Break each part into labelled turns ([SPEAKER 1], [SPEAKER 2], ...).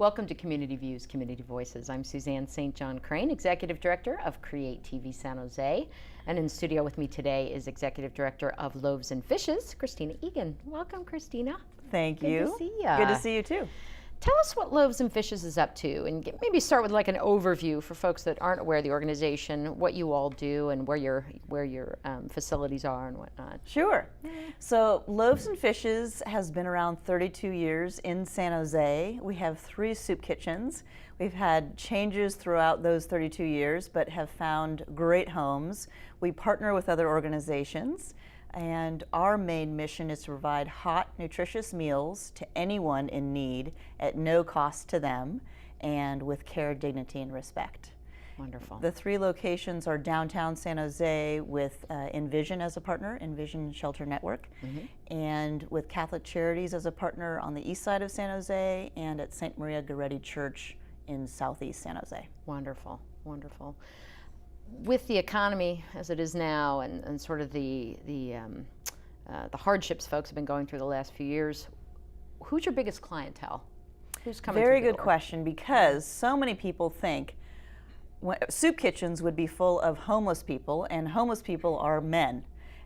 [SPEAKER 1] Welcome to Community Views, Community Voices. I'm Suzanne St. John Crane, Executive Director of Create TV San Jose. And in studio with me today is Executive Director of Loaves and Fishes, Christina Egan. Welcome, Christina.
[SPEAKER 2] Thank you.
[SPEAKER 1] Good to see you.
[SPEAKER 2] Good to see you too.
[SPEAKER 1] Tell us what Loaves and Fishes is up to, and maybe start with like an overview for folks that aren't aware of the organization, what you all do, and where your facilities are and whatnot.
[SPEAKER 2] Sure. So Loaves and Fishes has been around 32 years in San Jose. We have 3 soup kitchens. We've had changes throughout those 32 years, but have found great homes. We partner with other organizations. And our main mission is to provide hot, nutritious meals to anyone in need at no cost to them and with care, dignity, and respect.
[SPEAKER 1] Wonderful.
[SPEAKER 2] The 3 locations are downtown San Jose with Envision as a partner, Envision Shelter Network, and with Catholic Charities as a partner on the east side of San Jose and at St. Maria Goretti Church in southeast San Jose.
[SPEAKER 1] Wonderful, wonderful. With the economy as it is now, and sort of the hardships folks have been going through the last few years, who's your biggest clientele? Who's coming?
[SPEAKER 2] Very
[SPEAKER 1] through the
[SPEAKER 2] good
[SPEAKER 1] door?
[SPEAKER 2] question, because so many people think soup kitchens would be full of homeless people, and homeless people are men.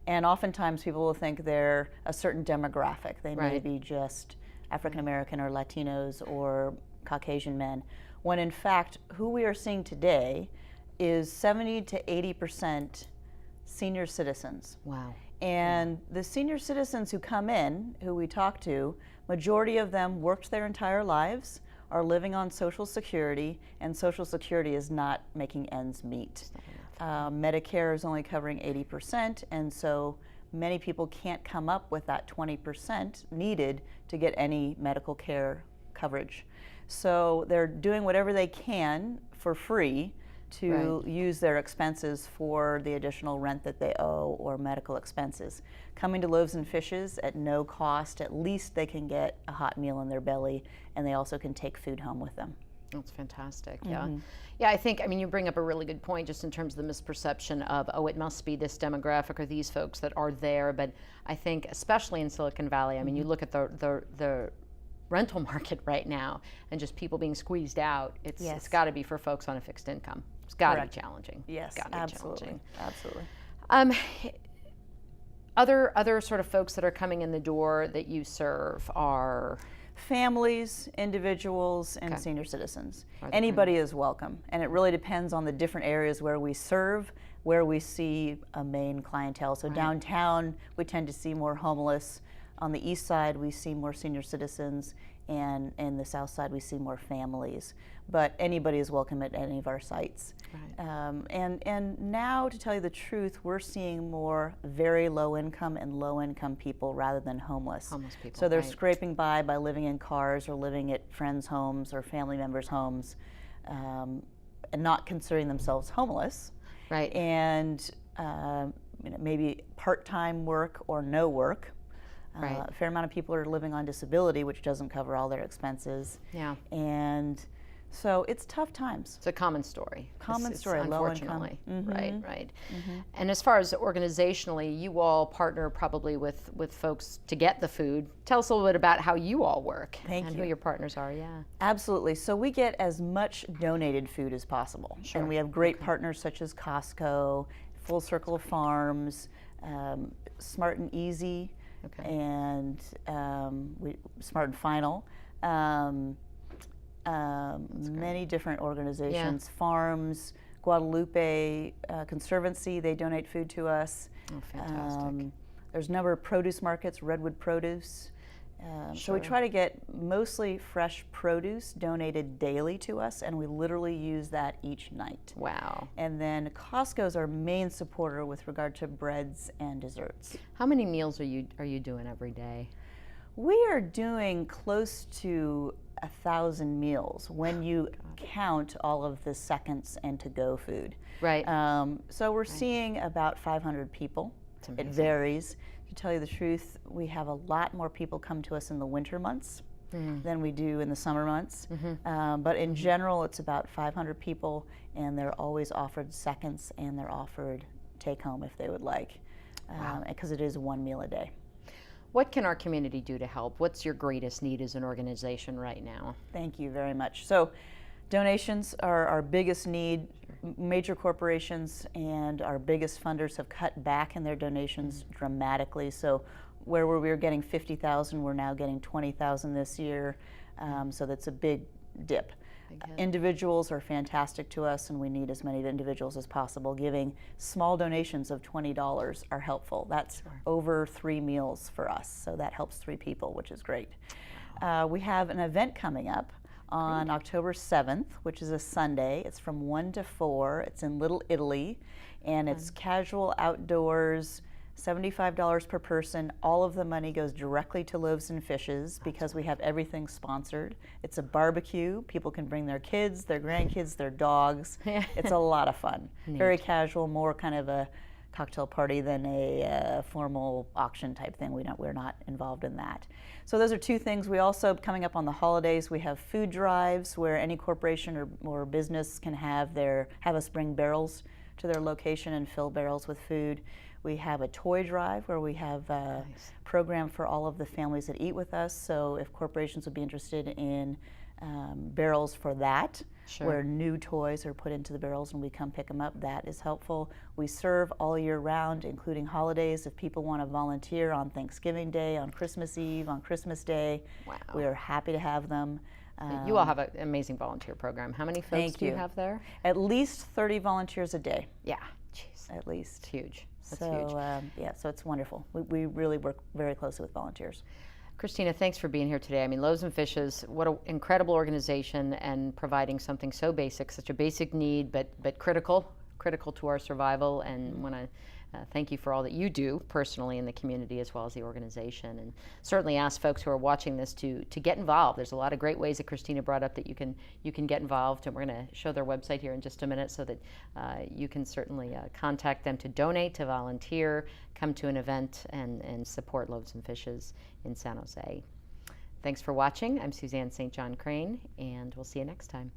[SPEAKER 2] And oftentimes people will think they're a certain demographic. They may
[SPEAKER 1] Right.
[SPEAKER 2] be just African American or Latinos or Caucasian men, when in fact who we are seeing today is 70 to 80% senior citizens.
[SPEAKER 1] Wow.
[SPEAKER 2] And the senior citizens who come in, who we talk to, majority of them worked their entire lives, are living on Social Security, and Social Security is not making ends meet. Medicare is only covering 80%, and so many people can't come up with that 20% needed to get any medical care coverage. So they're doing whatever they can for free to use their expenses for the additional rent that they owe or medical expenses. Coming to Loaves and Fishes at no cost, at least they can get a hot meal in their belly, and they also can take food home with them.
[SPEAKER 1] That's fantastic. Yeah. Yeah, I think, I mean, you bring up a really good point just in terms of the misperception of, oh, it must be this demographic or these folks that are there. But I think, especially in Silicon Valley, I mean, you look at the rental market right now and just people being squeezed out. It's got to be for folks on a fixed income. It's got to be challenging.
[SPEAKER 2] Yes, absolutely. Absolutely.
[SPEAKER 1] Other sort of folks that are coming in the door that you serve are
[SPEAKER 2] families, individuals, and senior citizens. Anybody is welcome, and it really depends on the different areas where we serve, where we see a main clientele. So downtown, we tend to see more homeless. On the east side, we see more senior citizens, and in the south side, we see more families. But anybody is welcome at any of our sites. And now, to tell you the truth, we're seeing more very low income and low income people rather than homeless.
[SPEAKER 1] Homeless people.
[SPEAKER 2] So they're scraping by living in cars or living at friends' homes or family members' homes, and not considering themselves homeless.
[SPEAKER 1] Right.
[SPEAKER 2] And maybe part-time work or no work. A fair amount of people are living on disability, which doesn't cover all their expenses.
[SPEAKER 1] Yeah.
[SPEAKER 2] And so it's tough times.
[SPEAKER 1] It's a common story.
[SPEAKER 2] Common story,
[SPEAKER 1] unfortunately.
[SPEAKER 2] low income.
[SPEAKER 1] Right. And as far as organizationally, you all partner probably with folks to get the food. Tell us a little bit about how you all work and who your partners are. Yeah.
[SPEAKER 2] Absolutely. So we get as much donated food as possible.
[SPEAKER 1] Sure.
[SPEAKER 2] And we have great partners such as Costco, Full Circle Farms, Smart and Easy, and Smart and Final. Many different organizations, farms, Guadalupe Conservancy, they donate food to us.
[SPEAKER 1] Oh, fantastic.
[SPEAKER 2] There's a number of produce markets, Redwood Produce. So we try to get mostly fresh produce donated daily to us, and we literally use that each night.
[SPEAKER 1] Wow.
[SPEAKER 2] And then Costco is our main supporter with regard to breads and desserts.
[SPEAKER 1] How many meals are you doing every day?
[SPEAKER 2] We are doing close to 1,000 meals when you count all of the seconds and to-go food.
[SPEAKER 1] Right.
[SPEAKER 2] So we're seeing about 500 people. It varies. To tell you the truth, we have a lot more people come to us in the winter months than we do in the summer months. But in general, it's about 500 people, and they're always offered seconds, and they're offered take-home if they would like, because it is one meal a day.
[SPEAKER 1] What can our community do to help? What's your greatest need as an organization right now?
[SPEAKER 2] Thank you very much. So donations are our biggest need. Major corporations and our biggest funders have cut back in their donations dramatically. So where we were getting 50,000, we're now getting 20,000 this year. So that's a big dip. Individuals are fantastic to us, and we need as many individuals as possible. Giving small donations of $20 are helpful. That's over 3 meals for us, so that helps 3 people, which is great. We have an event coming up on October 7th, which is a Sunday. It's from 1 to 4. It's in Little Italy, and it's casual outdoors, $75 per person. All of the money goes directly to Loaves and Fishes because we have everything sponsored. It's a barbecue. People can bring their kids, their grandkids, their dogs. It's a lot of fun. Very casual, more kind of a cocktail party than a formal auction type thing. We're not involved in that. So those are 2 things. We also, coming up on the holidays, we have food drives where any corporation or business can have us bring barrels to their location and fill barrels with food. We have a toy drive where we have a program for all of the families that eat with us. So if corporations would be interested in barrels for that, where new toys are put into the barrels and we come pick them up, that is helpful. We serve all year round, including holidays. If people want to volunteer on Thanksgiving Day, on Christmas Eve, on Christmas Day, we are happy to have them.
[SPEAKER 1] You all have an amazing volunteer program. How many folks do you have there?
[SPEAKER 2] At least 30 volunteers a day.
[SPEAKER 1] Yeah, jeez.
[SPEAKER 2] At least.
[SPEAKER 1] It's huge. That's
[SPEAKER 2] so,
[SPEAKER 1] huge.
[SPEAKER 2] Yeah, so it's wonderful. We really work very closely with volunteers.
[SPEAKER 1] Christina, thanks for being here today. I mean, Loaves and Fishes, what an incredible organization, and providing something so basic, such a basic need, but critical to our survival. And want to thank you for all that you do personally in the community as well as the organization. And certainly ask folks who are watching this to get involved. There's a lot of great ways that Christina brought up that you can get involved, and we're going to show their website here in just a minute so that you can certainly contact them to donate, to volunteer, come to an event, and support Loaves and Fishes in San Jose. Thanks for watching. I'm Suzanne St. John Crane, and we'll see you next time.